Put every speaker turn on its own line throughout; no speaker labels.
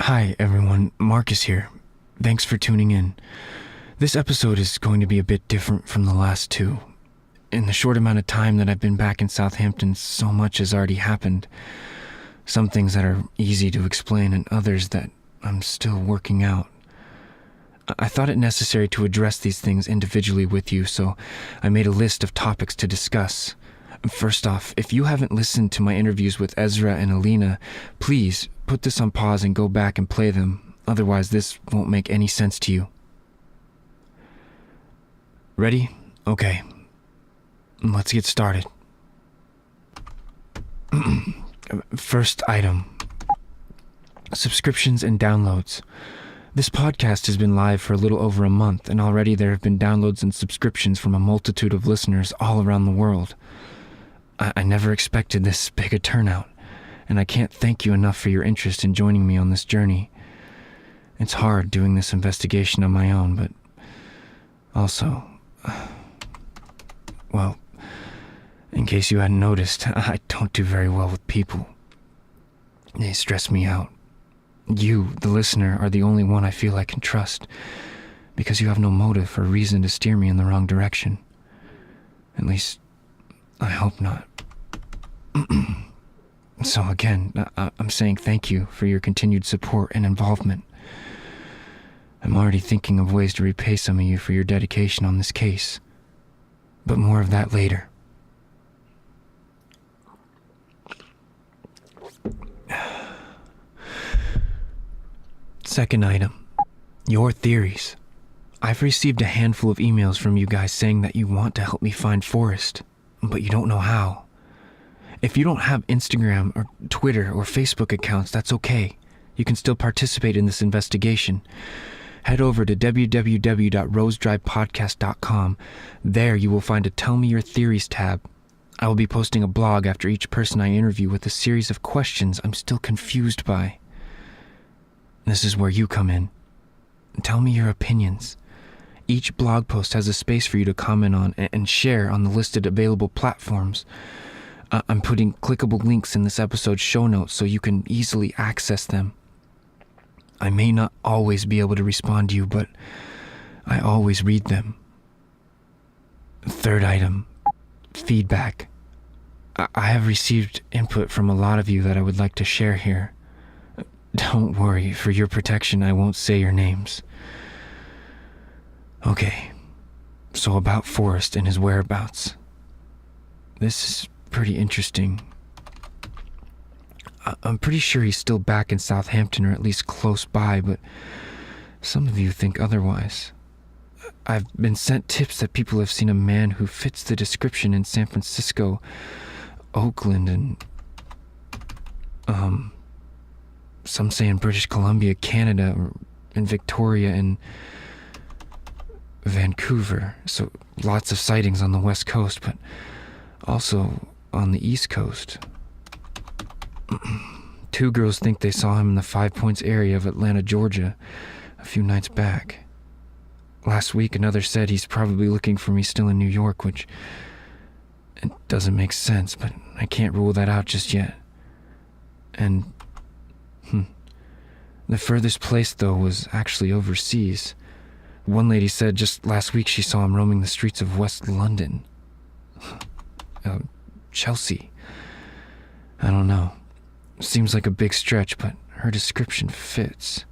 Hi everyone, Markus here. Thanks for tuning in. This episode is going to be a bit different from the last two. In the short amount of time that I've been back in Southampton, so much has already happened. Some things that are easy to explain and others that I'm still working out. I thought it necessary to address these things individually with you, so I made a list of topics to discuss. First off, if you haven't listened to my interviews with Ezra and Alina, please put this on pause and go back and play them. Otherwise, this won't make any sense to you. Ready? Okay. Let's get started. First item. Subscriptions and downloads. This podcast has been live for a little over a month, and already there have been downloads and subscriptions from a multitude of listeners all around the world. I never expected this big a turnout, and I can't thank you enough for your interest in joining me on this journey. It's hard doing this investigation on my own, but also, well, in case you hadn't noticed, I don't do very well with people. They stress me out. You, the listener, are the only one I feel I can trust, because you have no motive or reason to steer me in the wrong direction. At least, I hope not. So again, I'm saying thank you for your continued support and involvement. I'm already thinking of ways to repay some of you for your dedication on this case. But more of that later. Second item, your theories. I've received a handful of emails from you guys saying that you want to help me find Forrest, but you don't know how. If you don't have Instagram or Twitter or Facebook accounts, that's okay. You can still participate in this investigation. Head over to www.rosedrypodcast.com. There you will find a Tell Me Your Theories tab. I will be posting a blog after each person I interview with a series of questions I'm still confused by. This is where you come in. Tell me your opinions. Each blog post has a space for you to comment on and share on the listed available platforms. I'm putting clickable links in this episode's show notes so you can easily access them. I may not always be able to respond to you, but I always read them. Third item, feedback. I have received input from a lot of you that I would like to share here. Don't worry, for your protection, I won't say your names. Okay, so about Forrest and his whereabouts. This is pretty interesting. I'm pretty sure he's still back in Southampton, or at least close by, but some of you think otherwise. I've been sent tips that people have seen a man who fits the description in San Francisco, Oakland, and some say in British Columbia, Canada, or in Victoria and Vancouver. So lots of sightings on the West Coast, but also on the East Coast. Two girls think they saw him in the 5 Points area of Atlanta, Georgia, a few nights back. Last week, another said he's probably looking for me still in New York, which it doesn't make sense, but I can't rule that out just yet. And the furthest place, though, was actually overseas. One lady said just last week she saw him roaming the streets of West London. Chelsea. I don't know. Seems like a big stretch, but her description fits.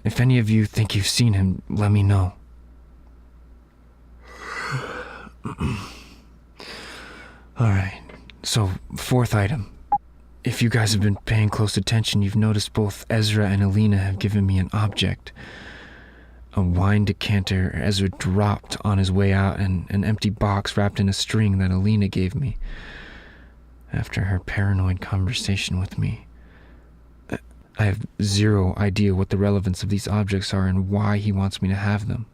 If any of you think you've seen him, let me know. Alright, so fourth item. If you guys have been paying close attention, you've noticed both Ezra and Alina have given me an object. A wine decanter Ezra dropped on his way out, and an empty box wrapped in a string that Alina gave me after her paranoid conversation with me. I have zero idea what the relevance of these objects are and why he wants me to have them.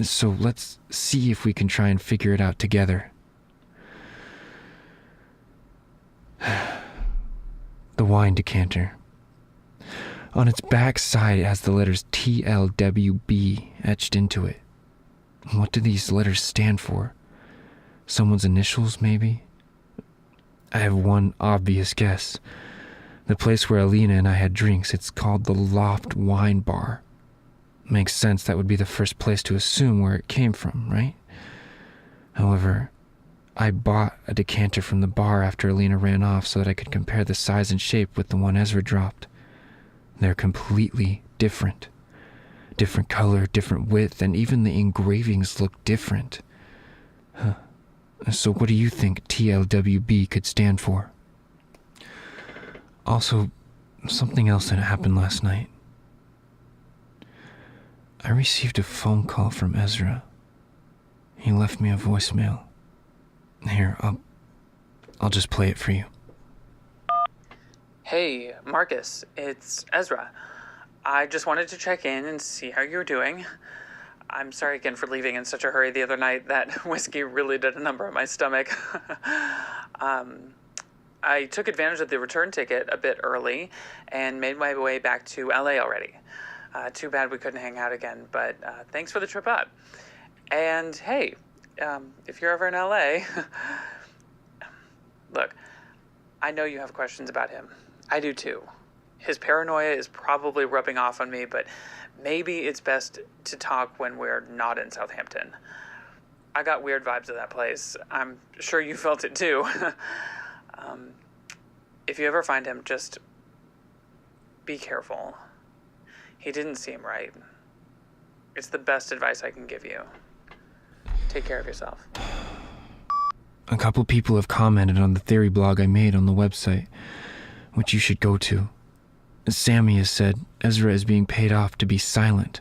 So let's see if we can try and figure it out together. The wine decanter. On its back side, it has the letters TLWB etched into it. What do these letters stand for? Someone's initials, maybe? I have one obvious guess. The place where Alina and I had drinks, it's called the Loft Wine Bar. Makes sense that would be the first place to assume where it came from, right? However, I bought a decanter from the bar after Alina ran off so that I could compare the size and shape with the one Ezra dropped. They're completely different. Different color, different width, and even the engravings look different. Huh. So what do you think TLWB could stand for? Also, something else that happened last night. I received a phone call from Ezra. He left me a voicemail. Here, I'll just play it for you.
Hey, Marcus, it's Ezra. I just wanted to check in and see how you're doing. I'm sorry again for leaving in such a hurry the other night. That whiskey really did a number on my stomach. I took advantage of the return ticket a bit early and made my way back to LA already. Too bad we couldn't hang out again, but thanks for the trip up. And hey, if you're ever in LA, look, I know you have questions about him. I do too. His paranoia is probably rubbing off on me, but maybe it's best to talk when we're not in Southampton. I got weird vibes of that place. I'm sure you felt it too. If you ever find him, just be careful. He didn't seem right. It's the best advice I can give you. Take care of yourself.
A couple people have commented on the theory blog I made on the website, which you should go to. Sammy has said Ezra is being paid off to be silent.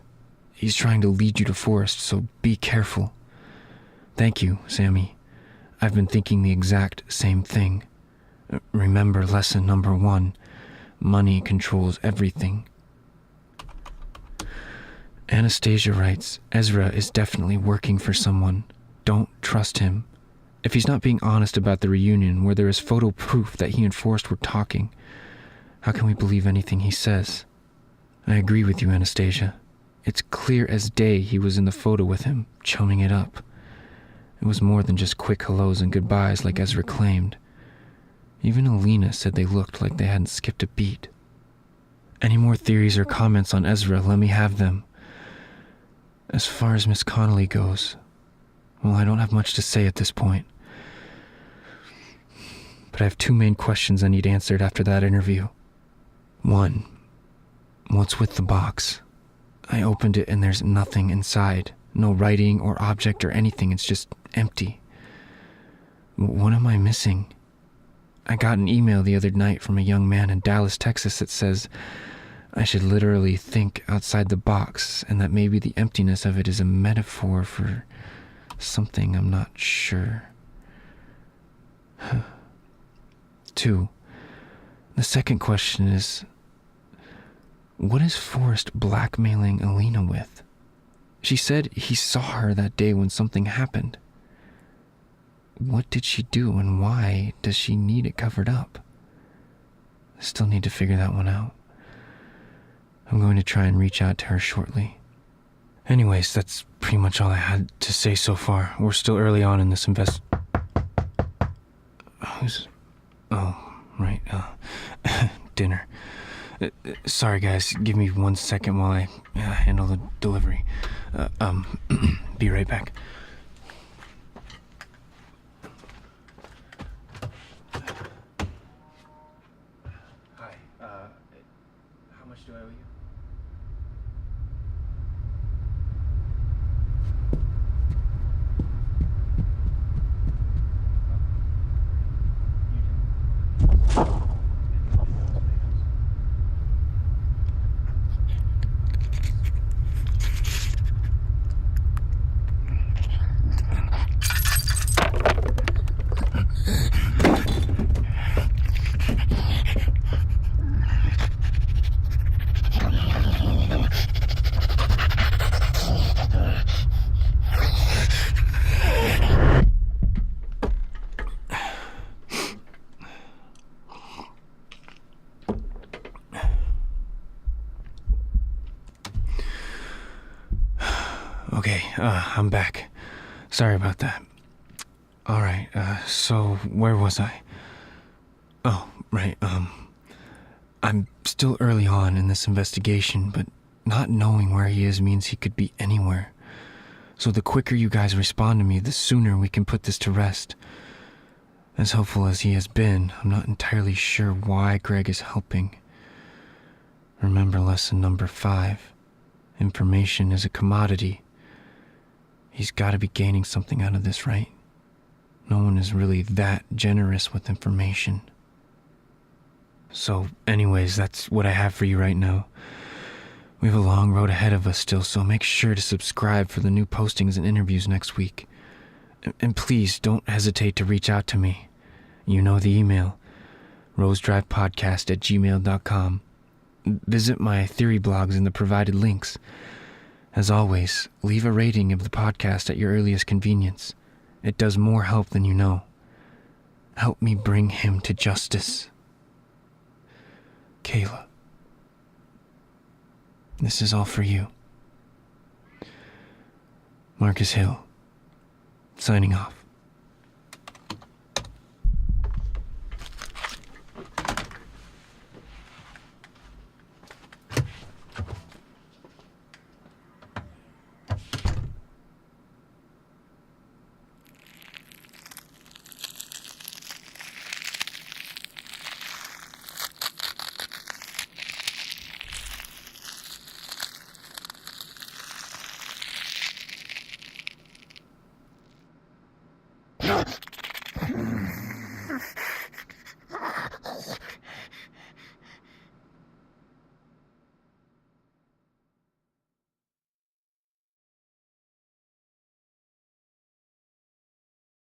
He's trying to lead you to Forest, so be careful. Thank you, Sammy. I've been thinking the exact same thing. Remember lesson number 1. Money controls everything. Anastasia writes, Ezra is definitely working for someone. Don't trust him. If he's not being honest about the reunion where there is photo proof that he and Forrest were talking, how can we believe anything he says? I agree with you, Anastasia. It's clear as day he was in the photo with him, chumming it up. It was more than just quick hellos and goodbyes like Ezra claimed. Even Alina said they looked like they hadn't skipped a beat. Any more theories or comments on Ezra, let me have them. As far as Miss Connolly goes, well, I don't have much to say at this point. But I have 2 main questions I need answered after that interview. 1. What's with the box? I opened it and there's nothing inside. No writing or object or anything. It's just empty. What am I missing? I got an email the other night from a young man in Dallas, Texas that says I should literally think outside the box and that maybe the emptiness of it is a metaphor for something I'm not sure. 2. The second question is, what is Forrest blackmailing Alina with? She said he saw her that day when something happened. What did she do and why does she need it covered up? I still need to figure that one out. I'm going to try and reach out to her shortly. Anyways, that's pretty much all I had to say so far. We're still early on in this Oh, right, dinner. Sorry guys, give me 1 second while I handle the delivery. Be right back. Hi, how much do I owe you? Okay, I'm back. Sorry about that. Alright, so where was I? Oh, right, I'm still early on in this investigation, but not knowing where he is means he could be anywhere. So the quicker you guys respond to me, the sooner we can put this to rest. As helpful as he has been, I'm not entirely sure why Greg is helping. Remember lesson number 5. Information is a commodity. He's got to be gaining something out of this, right? No one is really that generous with information. So, anyways, that's what I have for you right now. We have a long road ahead of us still, so make sure to subscribe for the new postings and interviews next week. And please don't hesitate to reach out to me. You know the email, rosedrivepodcast@gmail.com. Visit my theory blogs in the provided links. As always, leave a rating of the podcast at your earliest convenience. It does more help than you know. Help me bring him to justice. Kayla, this is all for you. Markus Hill, signing off.